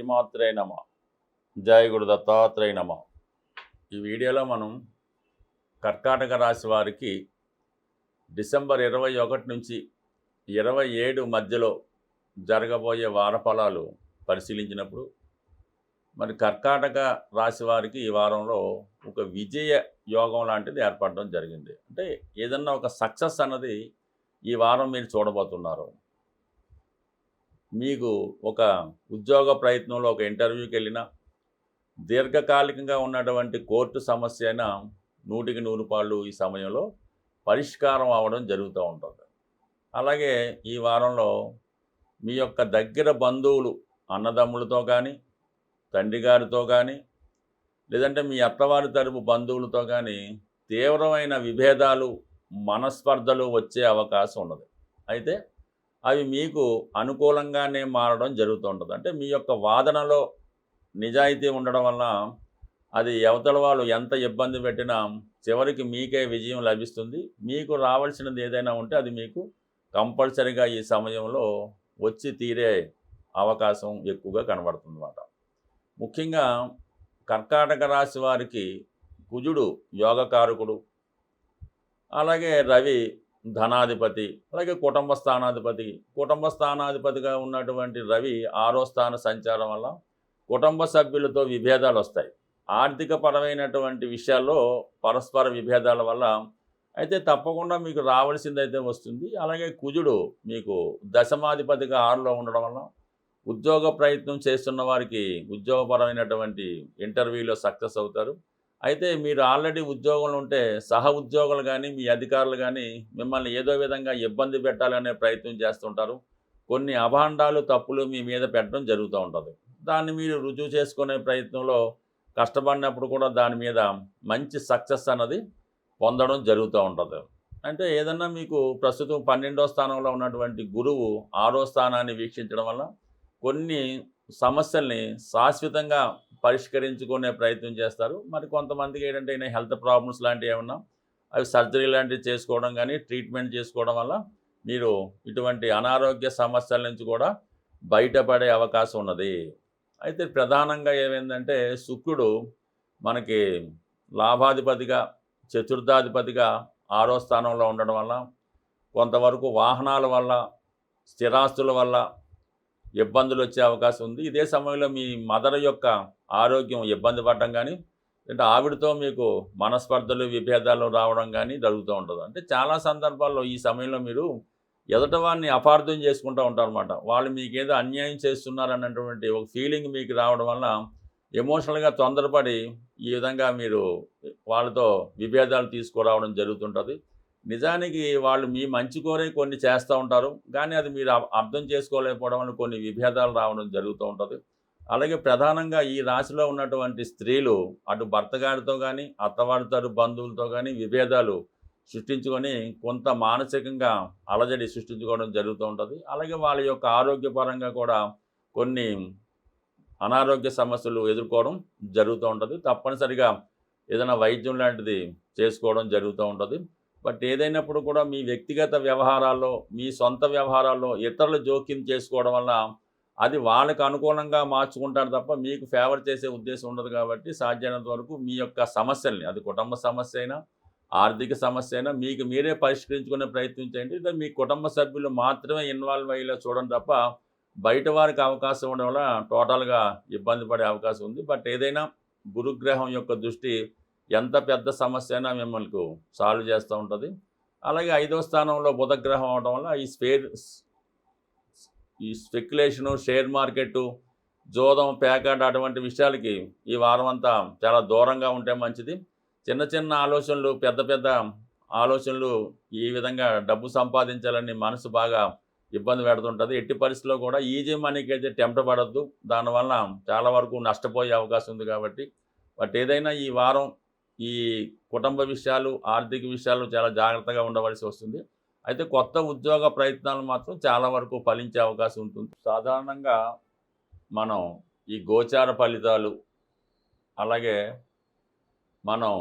శ్రీమాత్రే నమః. జై గురు దత్తాత్రేయ నమః. ఈ వీడియోలో మనం కర్కాటక రాశి వారికి డిసెంబర్ 21 నుంచి 27 మధ్యలో జరగబోయే వార ఫలాలు పరిశీలించినప్పుడు మరి కర్కాటక రాశి వారికి ఈ వారంలో ఒక విజయ యోగం లాంటిది ఏర్పడడం జరిగింది. అంటే ఏదన్నా ఒక సక్సెస్ అన్నది ఈ వారం మీరు చూడబోతున్నారు. మీకు ఒక ఉద్యోగ ప్రయత్నంలో ఒక ఇంటర్వ్యూకి వెళ్ళినా, దీర్ఘకాలికంగా ఉన్నటువంటి కోర్టు సమస్య అయినా 100కి 100 పాళ్ళు ఈ సమయంలో పరిష్కారం అవ్వడం జరుగుతూ ఉంటుంది. అలాగే ఈ వారంలో మీ యొక్క దగ్గర బంధువులు, అన్నదమ్ములతో కానీ, తండ్రి గారితో కానీ, లేదంటే మీ అత్తవారి తరపు బంధువులతో కానీ తీవ్రమైన విభేదాలు, మనస్పర్ధలు వచ్చే అవకాశం ఉన్నది. అయితే అవి మీకు అనుకూలంగానే మారడం జరుగుతూ ఉంటుంది. అంటే మీ యొక్క వాదనలో నిజాయితీ ఉండడం వల్ల అది అవతల వాళ్ళు ఎంత ఇబ్బంది పెట్టినా చివరికి మీకే విజయం లభిస్తుంది. మీకు రావాల్సినది ఏదైనా ఉంటే అది మీకు కంపల్సరీగా ఈ సమయంలో వచ్చి తీరే అవకాశం ఎక్కువగా కనబడుతుందన్నమాట. ముఖ్యంగా కర్కాటక రాశి వారికి కుజుడు యోగకారకుడు, అలాగే రవి ధనాధిపతి, అలాగే కుటుంబ స్థానాధిపతిగా ఉన్నటువంటి రవి 6వ స్థాన సంచారం వల్ల కుటుంబ సభ్యులతో విభేదాలు వస్తాయి. ఆర్థిక పరమైనటువంటి విషయాల్లో పరస్పర విభేదాల వల్ల అయితే తప్పకుండా మీకు రావాల్సిందైతే వస్తుంది. అలాగే కుజుడు మీకు దశమాధిపతిగా 6లో ఉండడం వల్ల ఉద్యోగ ప్రయత్నం చేస్తున్న వారికి ఉద్యోగపరమైనటువంటి ఇంటర్వ్యూలో సక్సెస్ అవుతారు. అయితే మీరు ఆల్రెడీ ఉద్యోగంలో ఉంటే సహ ఉద్యోగులు కానీ, మీ అధికారులు కానీ మిమ్మల్ని ఏదో విధంగా ఇబ్బంది పెట్టాలనే ప్రయత్నం చేస్తుంటారు. కొన్ని అభాండాలు, తప్పులు మీ మీద పెట్టడం జరుగుతూ ఉంటుంది. దాన్ని మీరు రుజువు చేసుకునే ప్రయత్నంలో కష్టపడినప్పుడు కూడా దాని మీద మంచి సక్సెస్ అన్నది పొందడం జరుగుతూ ఉంటుంది. అంటే ఏదన్నా మీకు ప్రస్తుతం 12వ స్థానంలో ఉన్నటువంటి గురువు 6వ స్థానాన్ని వీక్షించడం వల్ల కొన్ని సమస్యల్ని శాశ్వతంగా పరిష్కరించుకునే ప్రయత్నం చేస్తారు. మరి కొంతమందికి ఏంటంటే హెల్త్ ప్రాబ్లమ్స్ లాంటివి ఏమన్నా అవి సర్జరీ లాంటివి చేసుకోవడం కానీ, ట్రీట్మెంట్ చేసుకోవడం వల్ల మీరు ఇటువంటి అనారోగ్య సమస్యల నుంచి కూడా బయటపడే అవకాశం ఉన్నది. అయితే ప్రధానంగా ఏమైందంటే శుక్రుడు మనకి లాభాధిపతిగా, చతుర్థాధిపతిగా 6వ స్థానంలో ఉండడం వల్ల కొంతవరకు వాహనాల వల్ల, స్థిరాస్తుల వల్ల ఇబ్బందులు వచ్చే అవకాశం ఉంది. ఇదే సమయంలో మీ మదర్ యొక్క ఆరోగ్యం ఇబ్బంది పడడం కానీ, అంటే ఆవిడతో మీకు మనస్పర్ధలు, విభేదాలు రావడం కానీ జరుగుతూ ఉంటుంది. అంటే చాలా సందర్భాల్లో ఈ సమయంలో మీరు ఎదుటవారిని అపార్థం చేసుకుంటూ ఉంటారన్నమాట. వాళ్ళు మీకేదో అన్యాయం చేస్తున్నారన్నటువంటి ఒక ఫీలింగ్ మీకు రావడం వల్ల ఎమోషనల్గా తొందరపడి ఈ విధంగా మీరు వాళ్ళతో విభేదాలు తీసుకురావడం జరుగుతుంటుంది. నిజానికి వాళ్ళు మీ మంచి కోరే కొన్ని చేస్తూ ఉంటారు, కానీ అది మీరు అర్థం చేసుకోలేకపోవడం వల్ల కొన్ని విభేదాలు రావడం జరుగుతూ ఉంటుంది. అలాగే ప్రధానంగా ఈ రాశిలో ఉన్నటువంటి స్త్రీలు అటు భర్త గారితో కానీ, అత్తవారి తరపు బంధువులతో కానీ విభేదాలు సృష్టించుకొని కొంత మానసికంగా అలజడి సృష్టించుకోవడం జరుగుతూ ఉంటుంది. అలాగే వాళ్ళ యొక్క ఆరోగ్యపరంగా కూడా కొన్ని అనారోగ్య సమస్యలు ఎదుర్కోవడం జరుగుతూ ఉంటుంది. తప్పనిసరిగా ఏదైనా వైద్యం లాంటిది చేసుకోవడం జరుగుతూ ఉంటుంది. బట్ ఏదైనప్పుడు కూడా మీ వ్యక్తిగత వ్యవహారాల్లో, మీ సొంత వ్యవహారాల్లో ఇతరులు జోక్యం చేసుకోవడం వల్ల అది వాళ్ళకు అనుకూలంగా మార్చుకుంటారు తప్ప మీకు ఫేవర్ చేసే ఉద్దేశం ఉండదు. కాబట్టి సాధ్యమైనంత వరకు మీ యొక్క సమస్యల్ని, అది కుటుంబ సమస్య అయినా, ఆర్థిక సమస్య అయినా మీకు మీరే పరిష్కరించుకునే ప్రయత్నం చేయండి. ఇది మీ కుటుంబ సభ్యులు మాత్రమే ఇన్వాల్వ్ అయ్యేలా చూడండి తప్ప బయట వారికి అవకాశం ఉండడం వల్ల టోటల్గా ఇబ్బంది పడే అవకాశం ఉంది. బట్ ఏదైనా గురుగ్రహం యొక్క దృష్టి ఎంత పెద్ద సమస్య అయినా మిమ్మల్ని సాల్వ్ చేస్తూ ఉంటుంది. అలాగే 5వ స్థానంలో బుధగ్రహం అవడం వల్ల ఈ స్పెక్యులేషను, షేర్ మార్కెట్టు, జోదం, పేకాట అటువంటి విషయాలకి ఈ వారం అంతా చాలా దూరంగా ఉంటే మంచిది. చిన్న చిన్న ఆలోచనలు, పెద్ద పెద్ద ఆలోచనలు, ఈ విధంగా డబ్బు సంపాదించాలని మనసు బాగా ఇబ్బంది పెడుతుంటుంది. ఎట్టి పరిస్థితుల్లో కూడా ఈజీ మనీకి అయితే టెంప్ట్ పడద్దు. దానివల్ల చాలా వరకు నష్టపోయే అవకాశం ఉంది. కాబట్టి బట్ ఏదైనా ఈ వారం ఈ కుటుంబ విషయాలు, ఆర్థిక విషయాలు చాలా జాగ్రత్తగా ఉండవలసి వస్తుంది. అయితే కొత్త ఉద్యోగ ప్రయత్నాలు మాత్రం చాలా వరకు ఫలించే అవకాశం ఉంటుంది. సాధారణంగా మనం ఈ గోచార ఫలితాలు, అలాగే మనం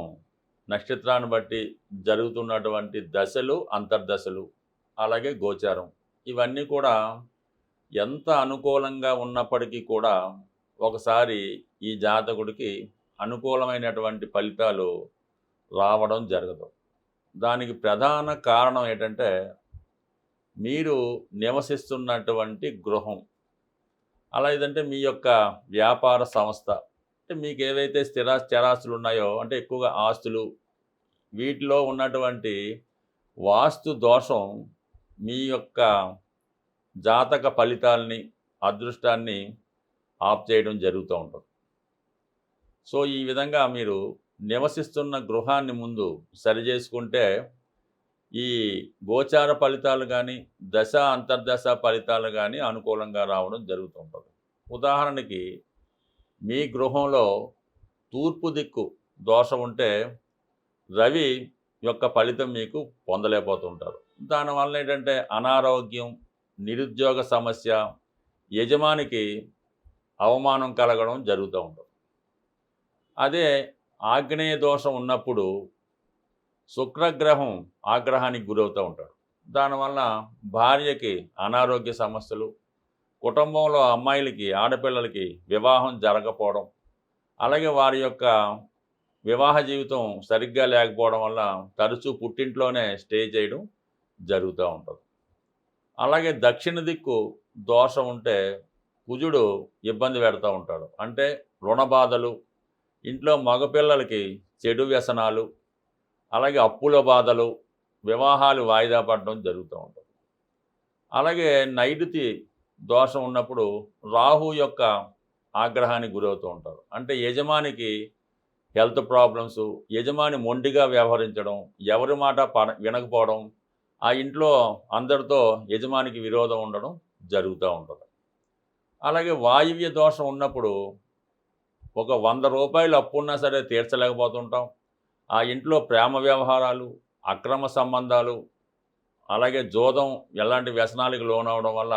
నక్షత్రాన్ని బట్టి జరుగుతున్నటువంటి దశలు, అంతర్దశలు, అలాగే గోచారం, ఇవన్నీ కూడా ఎంత అనుకూలంగా ఉన్నప్పటికీ కూడా ఒకసారి ఈ జాతకుడికి అనుకూలమైనటువంటి ఫలితాలు రావడం జరగదు. దానికి ప్రధాన కారణం ఏంటంటే, మీరు నివసిస్తున్నటువంటి గృహం, అలా ఏదంటే మీ యొక్క వ్యాపార సంస్థ, అంటే మీకు ఏవైతే చరాస్తులు ఉన్నాయో, అంటే ఎక్కువగా ఆస్తులు, వీటిలో ఉన్నటువంటి వాస్తు దోషం మీ యొక్క జాతక ఫలితాలని, అదృష్టాన్ని ఆఫ్ చేయడం జరుగుతూ ఉంటుంది. సో ఈ విధంగా మీరు నివసిస్తున్న గృహాన్ని ముందు సరిచేసుకుంటే ఈ గోచార ఫలితాలు కానీ, దశ అంతర్దశ ఫలితాలు కానీ అనుకూలంగా రావడం జరుగుతుంటుంది. ఉదాహరణకి మీ గృహంలో తూర్పు దిక్కు దోషం ఉంటే రవి యొక్క ఫలితం మీకు పొందలేకపోతుంటారు. దానివల్ల ఏంటంటే అనారోగ్యం, నిరుద్యోగ సమస్య, యజమానికి అవమానం కలగడం జరుగుతూ ఉంటుంది. అదే ఆగ్నేయ దోషం ఉన్నప్పుడు శుక్రగ్రహం ఆగ్రహానికి గురవుతూ ఉంటాడు. దానివల్ల భార్యకి అనారోగ్య సమస్యలు, కుటుంబంలో అమ్మాయిలకి, ఆడపిల్లలకి వివాహం జరగకపోవడం, అలాగే వారి యొక్క వివాహ జీవితం సరిగ్గా లేకపోవడం వల్ల తరచూ పుట్టింట్లోనే స్టే చేయడం జరుగుతూ ఉంటుంది. అలాగే దక్షిణ దిక్కు దోషం ఉంటే కుజుడు ఇబ్బంది పెడతా ఉంటాడు. అంటే రుణ బాధలు, ఇంట్లో మగపిల్లలకి చెడు వ్యసనాలు, అలాగే అప్పుల బాధలు, వివాహాలు వాయిదా పడడం జరుగుతూ ఉంటుంది. అలాగే నైరుతి దోషం ఉన్నప్పుడు రాహు యొక్క ఆగ్రహానికి గురవుతూ ఉంటారు. అంటే యజమానికి హెల్త్ ప్రాబ్లమ్స్, యజమాని మొండిగా వ్యవహరించడం, ఎవరి మాట వినకపోవడం, ఆ ఇంట్లో అందరితో యజమానికి విరోధం ఉండడం జరుగుతూ ఉంటుంది. అలాగే వాయువ్య దోషం ఉన్నప్పుడు ఒక 100 రూపాయలు అప్పు ఉన్నా సరే తీర్చలేకపోతుంటాం. ఆ ఇంట్లో ప్రేమ వ్యవహారాలు, అక్రమ సంబంధాలు, అలాగే జోదం, ఎలాంటి వ్యసనాలకు లోనవడం వల్ల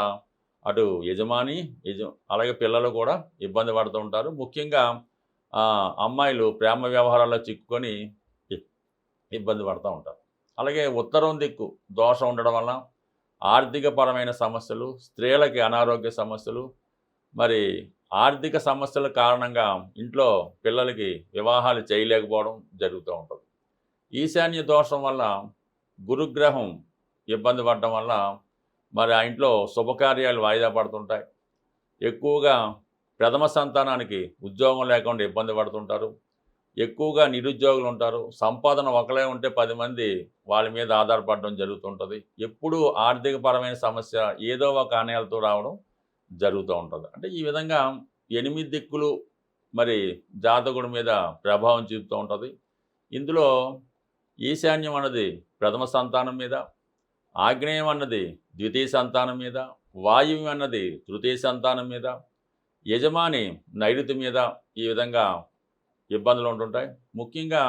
అటు యజమాని అలాగే పిల్లలు కూడా ఇబ్బంది పడుతూ ఉంటారు. ముఖ్యంగా అమ్మాయిలు ప్రేమ వ్యవహారాల్లో చిక్కుకొని ఇబ్బంది పడుతూ ఉంటారు. అలాగే ఉత్తరం దిక్కు దోషం ఉండడం వల్ల ఆర్థికపరమైన సమస్యలు, స్త్రీలకి అనారోగ్య సమస్యలు, మరి ఆర్థిక సమస్యల కారణంగా ఇంట్లో పిల్లలకి వివాహాలు చేయలేకపోవడం జరుగుతూ ఉంటుంది. ఈశాన్య దోషం వల్ల గురుగ్రహం ఇబ్బంది పడడం వల్ల మరి ఆ ఇంట్లో శుభకార్యాలు వాయిదా పడుతుంటాయి. ఎక్కువగా ప్రథమ సంతానానికి ఉద్యోగం లేకుండా ఇబ్బంది పడుతుంటారు. ఎక్కువగా నిరుద్యోగులు ఉంటారు. సంపాదన ఒకలే ఉంటే 10 మంది వాళ్ళ మీద ఆధారపడడం జరుగుతుంటుంది. ఎప్పుడూ ఆర్థికపరమైన సమస్య ఏదో ఒక ఆనయాలతో రావడం జరుగుతూ ఉంటుంది. అంటే ఈ విధంగా 8 దిక్కులు మరి జాతకుడి మీద ప్రభావం చూపుతూ ఉంటుంది. ఇందులో ఈశాన్యం అన్నది ప్రథమ సంతానం మీద, ఆగ్నేయం అన్నది ద్వితీయ సంతానం మీద, వాయువ్యం అన్నది తృతీయ సంతానం మీద, యజమాని నైరుతి మీద ఈ విధంగా ఇబ్బందులు ఉంటుంటాయి. ముఖ్యంగా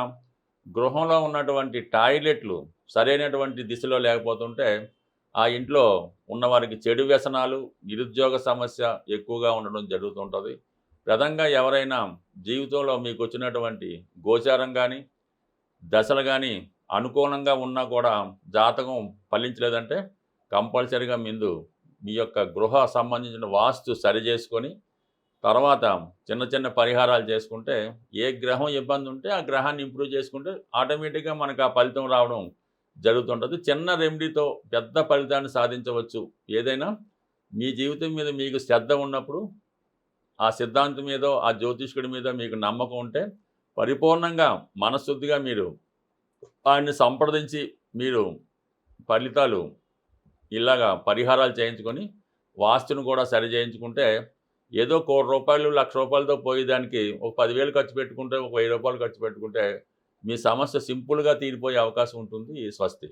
గృహంలో ఉన్నటువంటి టాయిలెట్లు సరైనటువంటి దిశలో లేకపోతుంటే ఆ ఇంట్లో ఉన్నవారికి చెడు వ్యసనాలు, నిరుద్యోగ సమస్య ఎక్కువగా ఉండడం జరుగుతుంటుంది. ప్రధానంగా ఎవరైనా జీవితంలో మీకు వచ్చినటువంటి గోచారం కానీ, దశలు కానీ అనుకూలంగా ఉన్నా కూడా జాతకం ఫలించలేదంటే కంపల్సరీగా ముందు మీ యొక్క గృహ సంబంధించిన వాస్తు సరి చేసుకొని తర్వాత చిన్న చిన్న పరిహారాలు చేసుకుంటే ఏ గ్రహం ఇబ్బంది ఉంటే ఆ గ్రహాన్ని ఇంప్రూవ్ చేసుకుంటే ఆటోమేటిక్గా మనకు ఆ ఫలితం రావడం జరుగుతుంటుంది. చిన్న రెమెడీతో పెద్ద ఫలితాన్ని సాధించవచ్చు. ఏదైనా మీ జీవితం మీద మీకు శ్రద్ధ ఉన్నప్పుడు, ఆ సిద్ధాంతం మీదో ఆ జ్యోతిష్కుడి మీద మీకు నమ్మకం ఉంటే పరిపూర్ణంగా మనశుద్ధిగా మీరు ఆయన్ని సంప్రదించి మీరు ఫలితాలు ఇలాగా పరిహారాలు చేయించుకొని వాస్తును కూడా సరి చేయించుకుంటే ఏదో ₹1,00,00,000, ₹1,00,000తో పోయేదానికి ఒక 10,000 ఖర్చు పెట్టుకుంటే, ఒక ₹1000 ఖర్చు పెట్టుకుంటే మీ సమస్య సింపుల్గా తీరిపోయే అవకాశం ఉంటుంది. స్వస్తి.